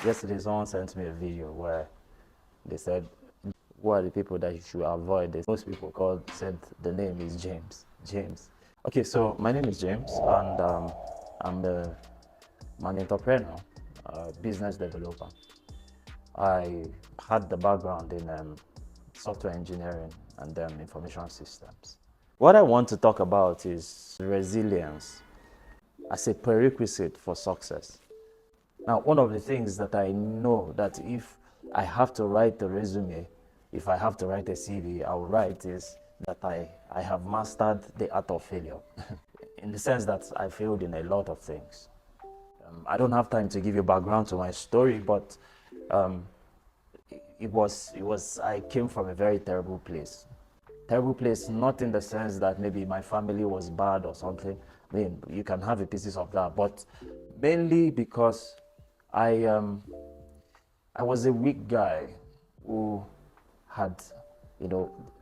Yesterday, someone sent me a video where they said, "What are the people that you should avoid?" Most people said the name is James. James. Okay, so my name is James, and I'm an entrepreneur, business developer. I had the background in software engineering and information systems. What I want to talk about is resilience as a prerequisite for success. Now, one of the things that I know that if I have to write a resume, if I have to write a CV, I'll write is that I have mastered the art of failure in the sense that I failed in a lot of things. I don't have time to give you background to my story, but um, I came from a very terrible place. Terrible place, not in the sense that maybe my family was bad or something. I mean, you can have a pieces of that, but mainly because I um, I was a weak guy who had,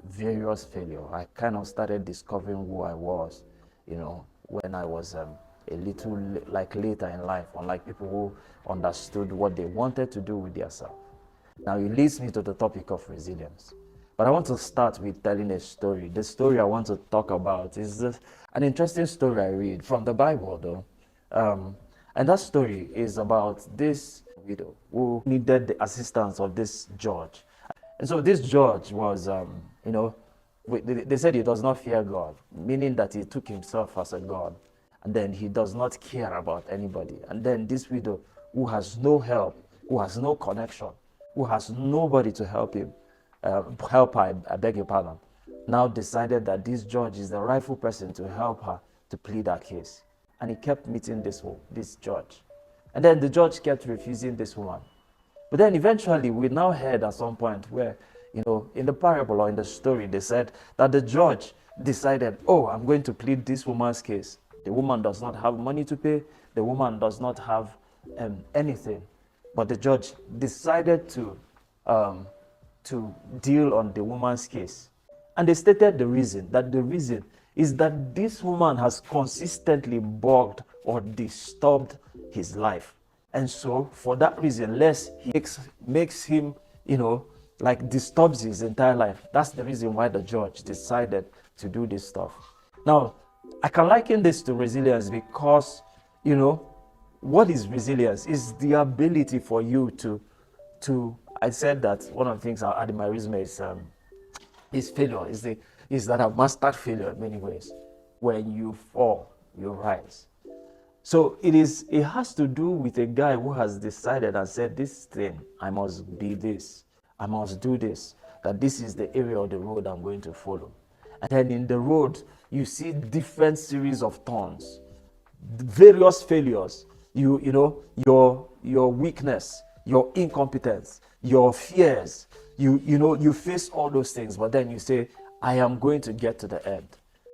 various failure. I kind of started discovering who I was, when I was a little like later in life, unlike people who understood what they wanted to do with themselves. Now it leads me to the topic of resilience. But I want to start with telling a story. The story I want to talk about is an interesting story I read from the Bible, though. And that story is about this widow who needed the assistance of this judge. And so this judge was, they said he does not fear God, meaning that he took himself as a God. And then he does not care about anybody. And then this widow who has no help, who has no connection, who has nobody to help him, help her, I beg your pardon, now decided that this judge is the rightful person to help her to plead her case. And he kept meeting this judge. And then the judge kept refusing this woman. But then eventually we now heard at some point where, in the parable or in the story, they said that the judge decided, oh, I'm going to plead this woman's case. The woman does not have money to pay. The woman does not have anything. But the judge decided to deal on the woman's case. And they stated the reason is that this woman has consistently bugged or disturbed his life. And so for that reason, less he makes him, like disturbs his entire life. That's the reason why the judge decided to do this stuff. Now, I can liken this to resilience because, what is resilience? Is the ability for you to I said that one of the things I add in my resume is failure. Is that I've mastered failure in many ways. When you fall, you rise. So it has to do with a guy who has decided and said, this thing, I must be this, I must do this, that this is the area of the road I'm going to follow. And then in the road, you see different series of turns, various failures, your weakness, your incompetence, your fears, you face all those things, but then you say, I am going to get to the end.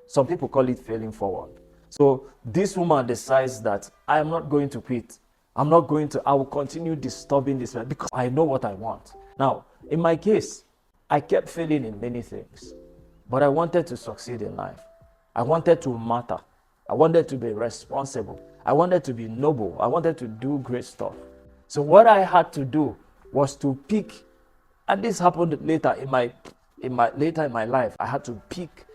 Some people call it failing forward. So this woman decides that I am not going to quit. I will continue disturbing this man because I know what I want. Now, in my case, I kept failing in many things, but I wanted to succeed in life. I wanted to matter. I wanted to be responsible. I wanted to be noble. I wanted to do great stuff. So what I had to do was to pick, and this happened later in my life. I had to pick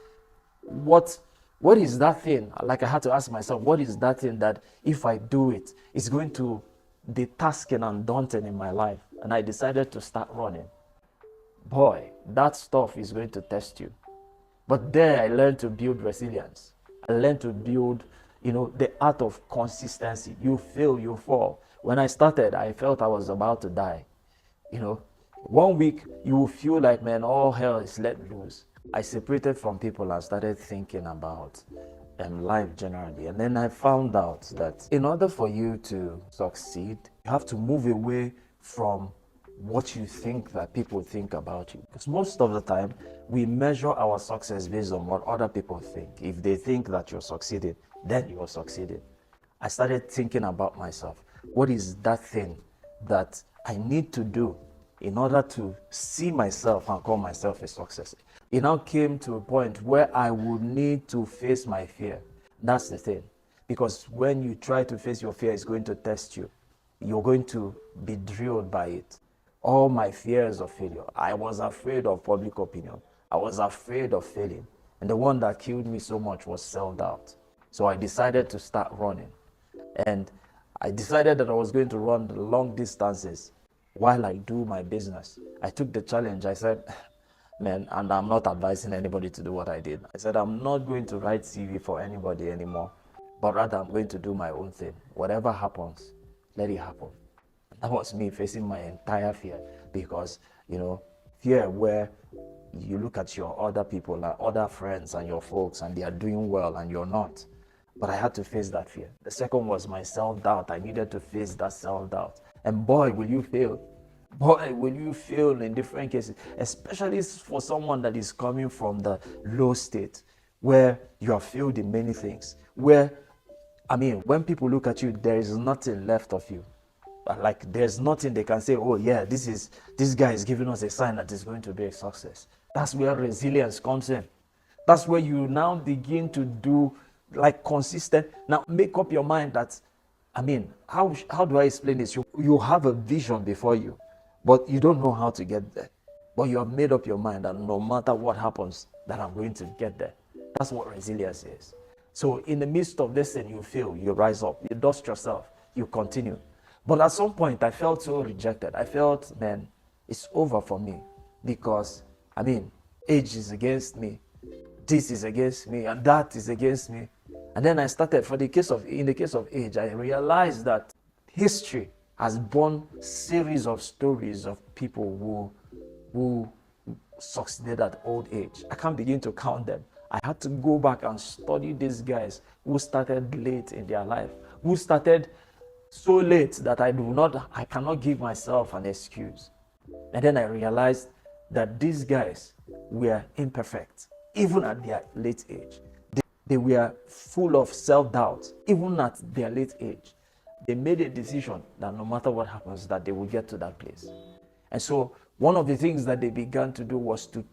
what is that thing? Like I had to ask myself, what is that thing that if I do it, it's going to be tasking and daunting in my life? And I decided to start running. Boy, that stuff is going to test you. But there I learned to build resilience. I learned to build, the art of consistency. You fail, you fall. When I started, I felt I was about to die. 1 week you will feel like, man, all hell is let loose. I separated from people and started thinking about life generally. And then I found out that in order for you to succeed, you have to move away from what you think that people think about you. Because most of the time, we measure our success based on what other people think. If they think that you're succeeding, then you're succeeding. I started thinking about myself. What is that thing that I need to do in order to see myself and call myself a success? It now came to a point where I would need to face my fear. That's the thing. Because when you try to face your fear, it's going to test you. you're going to be drilled by it. All my fears of failure. I was afraid of public opinion. I was afraid of failing. And the one that killed me so much was self-doubt. So I decided to start running. And I decided that I was going to run the long distances while I do my business. I took the challenge. I said, man, and I'm not advising anybody to do what I did. I said, I'm not going to write CV for anybody anymore, but rather I'm going to do my own thing. Whatever happens, let it happen. That was me facing my entire fear, because, fear where you look at your other people, like other friends and your folks, and they are doing well and you're not. But I had to face that fear. The second was my self-doubt. I needed to face that self-doubt. And boy, will you fail. Boy, will you fail in different cases, especially for someone that is coming from the low state, where you have failed in many things, where, when people look at you, there is nothing left of you. Like, there's nothing they can say, oh yeah, this guy is giving us a sign that it's going to be a success. That's where resilience comes in. That's where you now begin to do like consistent. Now make up your mind that, how do I explain this? You have a vision before you, but you don't know how to get there. But you have made up your mind that no matter what happens, that I'm going to get there. That's what resilience is. So in the midst of this thing, you fail, you rise up, you dust yourself, you continue. But at some point, I felt so rejected. I felt, man, it's over for me, because, age is against me. This is against me, and that is against me. And then I started, in the case of age, I realized that history has borne series of stories of people who succeeded at old age. I can't begin to count them. I had to go back and study these guys who started late in their life, who started so late that I cannot give myself an excuse. And then I realized that these guys were imperfect, even at their late age. They were full of self-doubt, even at their late age. They made a decision that no matter what happens, that they will get to that place. And so one of the things that they began to do was to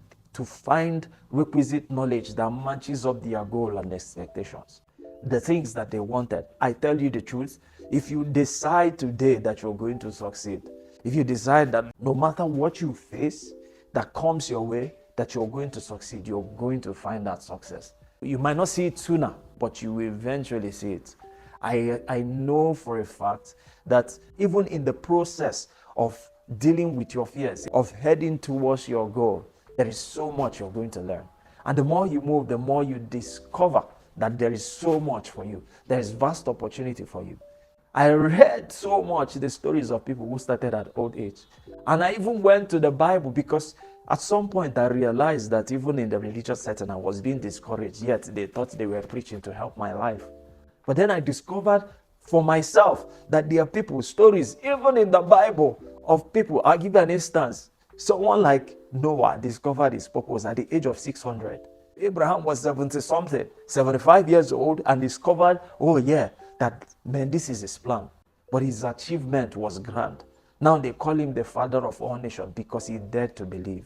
find requisite knowledge that matches up their goal and expectations. The things that they wanted. I tell you the truth, if you decide today that you're going to succeed, if you decide that no matter what you face that comes your way, that you're going to succeed, you're going to find that success. You might not see it sooner, but you will eventually see it. I know for a fact that even in the process of dealing with your fears, of heading towards your goal, there is so much you're going to learn. And the more you move, the more you discover that there is so much for you. There is vast opportunity for you. I read so much the stories of people who started at old age. And I even went to the Bible, because at some point I realized that even in the religious setting I was being discouraged, yet they thought they were preaching to help my life. But then I discovered for myself that there are people, stories, even in the Bible, of people. I'll give you an instance. Someone like Noah discovered his purpose at the age of 600. Abraham was 70 something, 75 years old, and discovered, oh yeah, that, man, this is his plan. But his achievement was grand. Now they call him the father of all nations, because he dared to believe.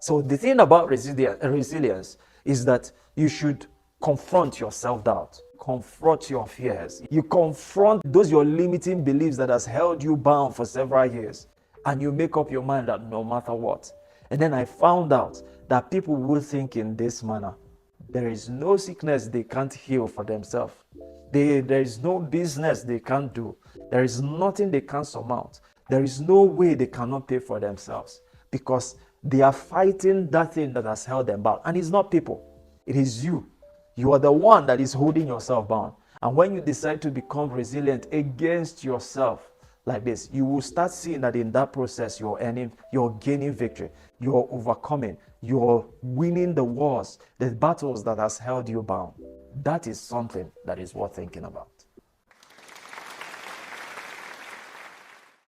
So the thing about resilience is that you should confront your self-doubt, confront your fears. You confront those your limiting beliefs that has held you bound for several years, and you make up your mind that no matter what. And then I found out that people will think in this manner: there is no sickness they can't heal for themselves. There is no business they can't do. There is nothing they can't surmount. There is no way they cannot pay for themselves, because they are fighting that thing that has held them bound. And it's not people, it is you. You are the one that is holding yourself bound. And when you decide to become resilient against yourself like this, you will start seeing that in that process you're gaining victory, you're overcoming, you're winning the wars, the battles that has held you bound. That is something that is worth thinking about.